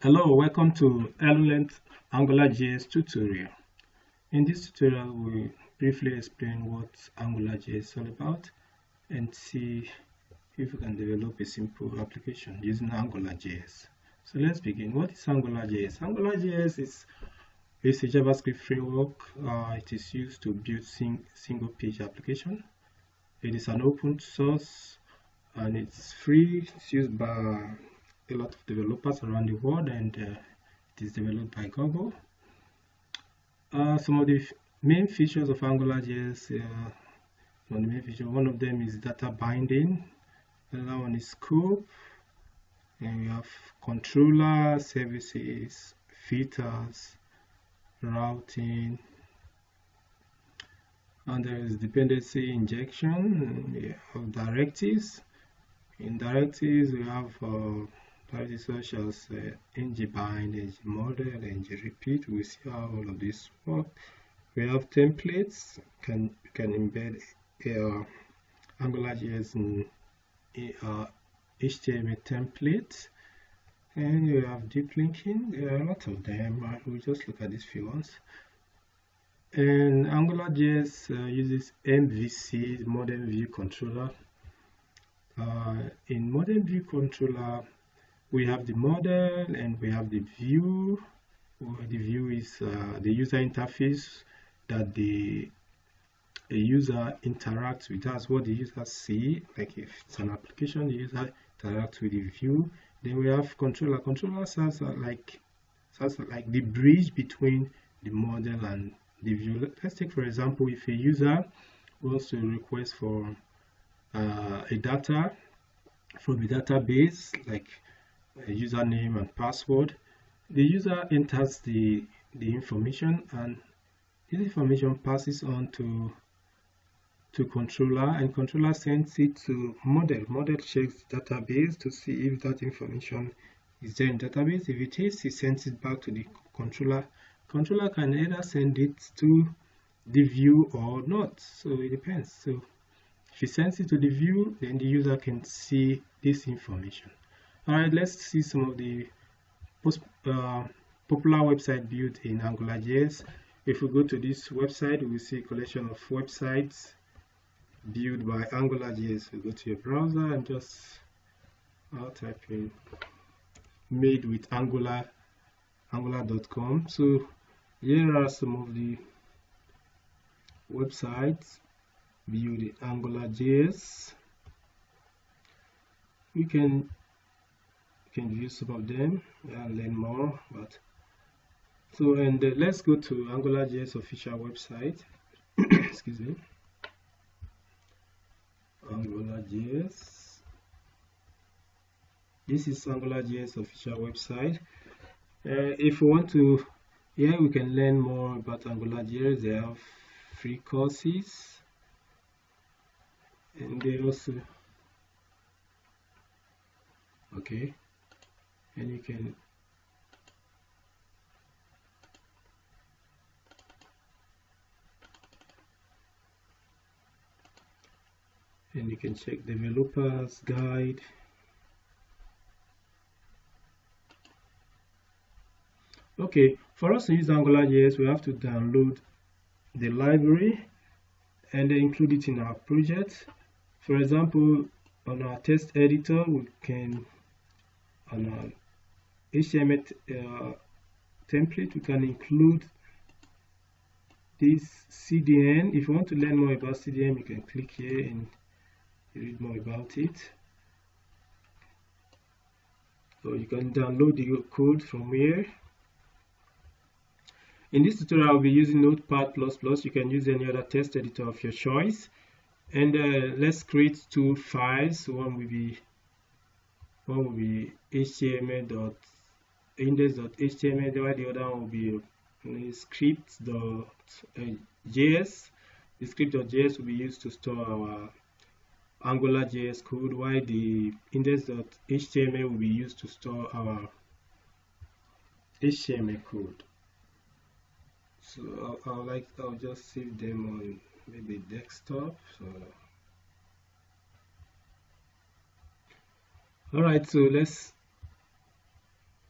Hello, welcome to Element AngularJS tutorial. In this tutorial, we briefly explain what AngularJS is all about and see if we can develop a simple application using AngularJS. So let's begin. What is AngularJS? AngularJS is a JavaScript framework. It is used to build single-page application. It is an open source and it's free. It's used by a lot of developers around the world, and it is developed by Google. Some of the main features of AngularJS, one of them is data binding, another one is scope, and we have controller, services, filters, routing, and there is dependency injection. We have directives. In directives, we have directives such as ng-bind, ng-model, ng-repeat. We see how all of this work. We have templates. You can embed AngularJS in HTML templates. And you have deep linking. There are a lot of them. We'll just look at these few ones. And AngularJS uses MVC, Modern View Controller. In Modern View Controller, we have the model and we have the view. The view is the user interface that the user interacts with. That's what the user see. Like if it's an application, the user interacts with the view. Then we have controller. Controller serves like the bridge between the model and the view. Let's take, for example, if a user wants to request for a data from a database, like a username and password, the user enters the information, and this information passes on to controller, and controller sends it to model. Model checks the database to see if that information is there in database. If it is, he sends it back to the controller. Controller can either send it to the view or not, so it depends. So if he sends it to the view, then the user can see this information. Alright, let's see some of the popular website built in AngularJS. If we go to this website, we will see a collection of websites built by AngularJS. We go to your browser and just type in made with angular.com. So here are some of the websites built in AngularJS. We can view some of them and learn more. But so, and let's go to AngularJS official website. Excuse me. AngularJS. This is AngularJS official website. If you want to, here we can learn more about AngularJS. They have free courses, and they also and you can check developers guide. Okay, for us to use AngularJS, we have to download the library and include it in our project. For example, on our text editor, we can, on our HTML template, we can include this CDN. If you want to learn more about CDN, you can click here and read more about it. So you can download the code from here. In this tutorial, I'll be using Notepad++. You can use any other text editor of your choice. And let's create two files. One will be html.index.html, while the other one will be script.js. The script.js will be used to store our AngularJS code, while the index.html will be used to store our HTML code. So I'll just save them on maybe desktop. So alright, so let's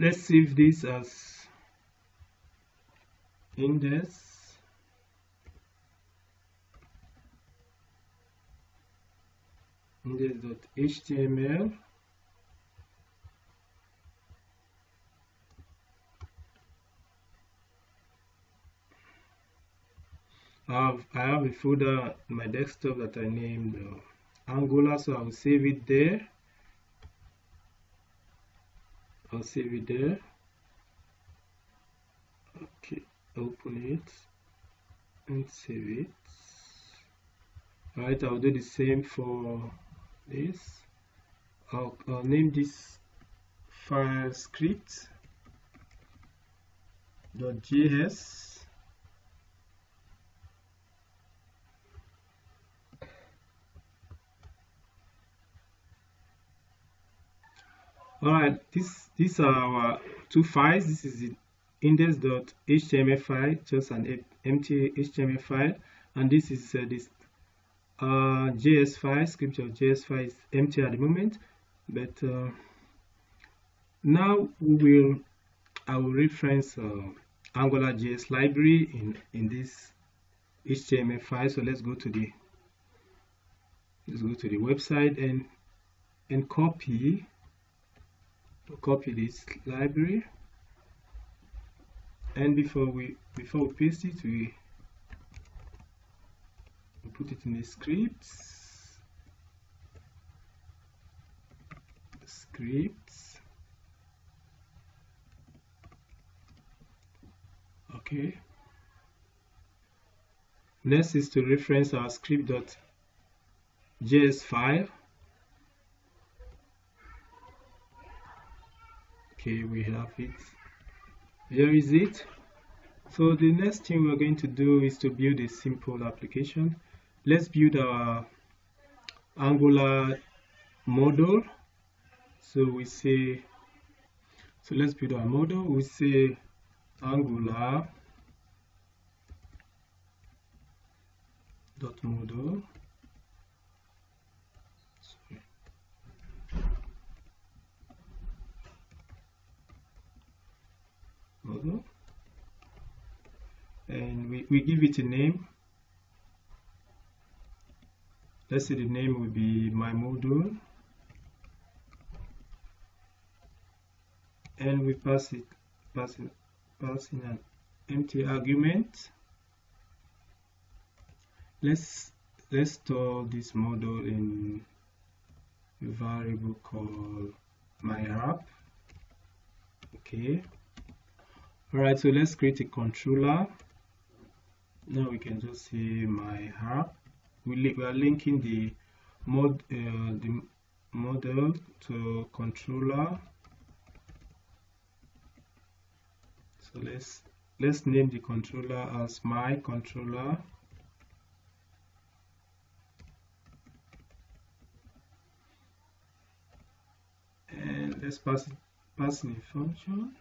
let's save this as index.html. I have a folder on my desktop that I named Angular, so I'll save it there. Okay, open it and save it. Alright, I'll do the same for this. I'll name this file script.js. Alright, these are our two files. This is the index.html file, just an empty HTML file, and this is this JS file, script.js file is empty at the moment, but now I will reference AngularJS library in this HTML file. So let's go to the website and copy this library, and before we paste it, we put it in the scripts. Okay, next is to reference our script.js file. Okay, we have it. Here is it. So the next thing we're going to do is to build a simple application. Let's build our Angular model. So let's build our model. We say Angular .model. Model, and we give it a name. Let's say the name will be my module, and we pass in an empty argument. Let's store this model in a variable called myApp. Okay. Alright, so let's create a controller. Now we can just say my app. We are linking the model to controller. So let's name the controller as my controller. And let's pass in a function.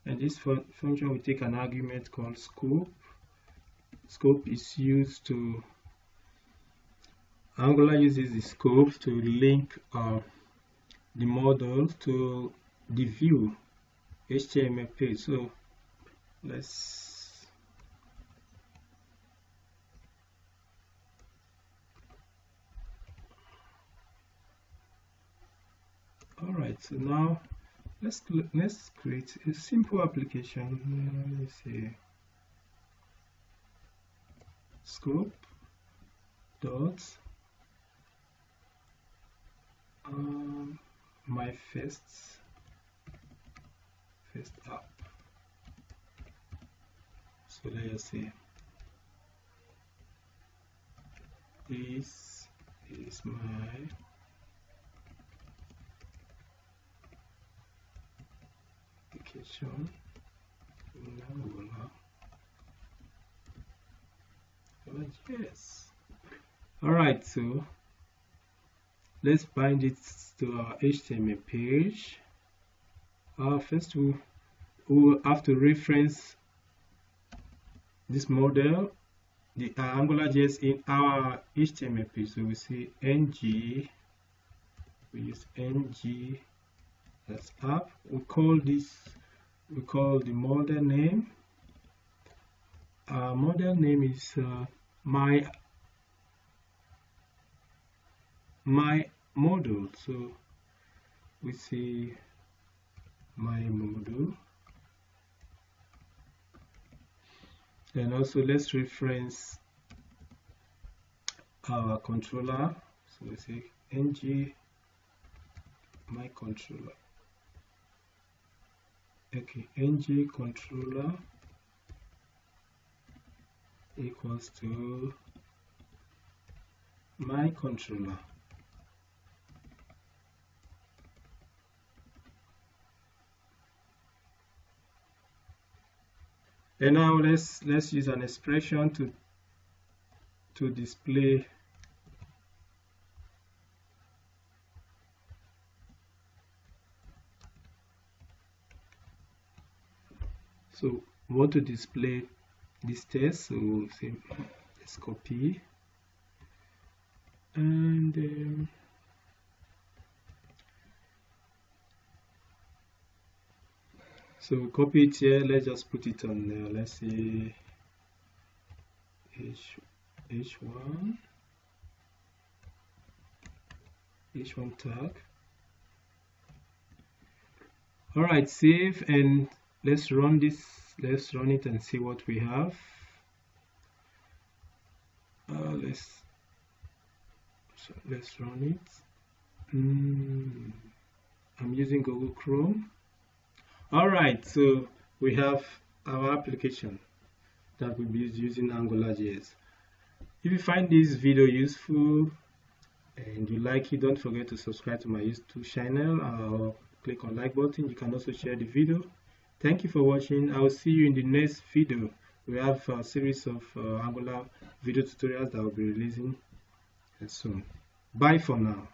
And this function will take an argument called scope. Scope is used to, Angular uses the scope to link the model to the view HTML page. So alright, so now let's create a simple application. Let me say scope dot my first app. So let's say this is my application in AngularJS. Alright, so let's bind it to our HTML page. First we will have to reference this model, the AngularJS, in our HTML page. So we say ng we use ng as app. We call the model name. Our model name is my model. So we see my model. And also let's reference our controller. So we say ng my controller. Okay, ng controller equals to my controller. And now let's use an expression to display so we want to display this test. So we'll say let's copy and so copy it here. Let's just put it on there. Let's see h1 tag. All right, save and let's run this. Let's run it and see what we have. Let's run it. I'm using Google Chrome. All right, so we have our application that will be using AngularJS. If you find this video useful and you like it, don't forget to subscribe to my YouTube channel or click on like button. You can also share the video. Thank you for watching. I will see you in the next video. We have a series of Angular video tutorials that will be releasing soon. Bye for now.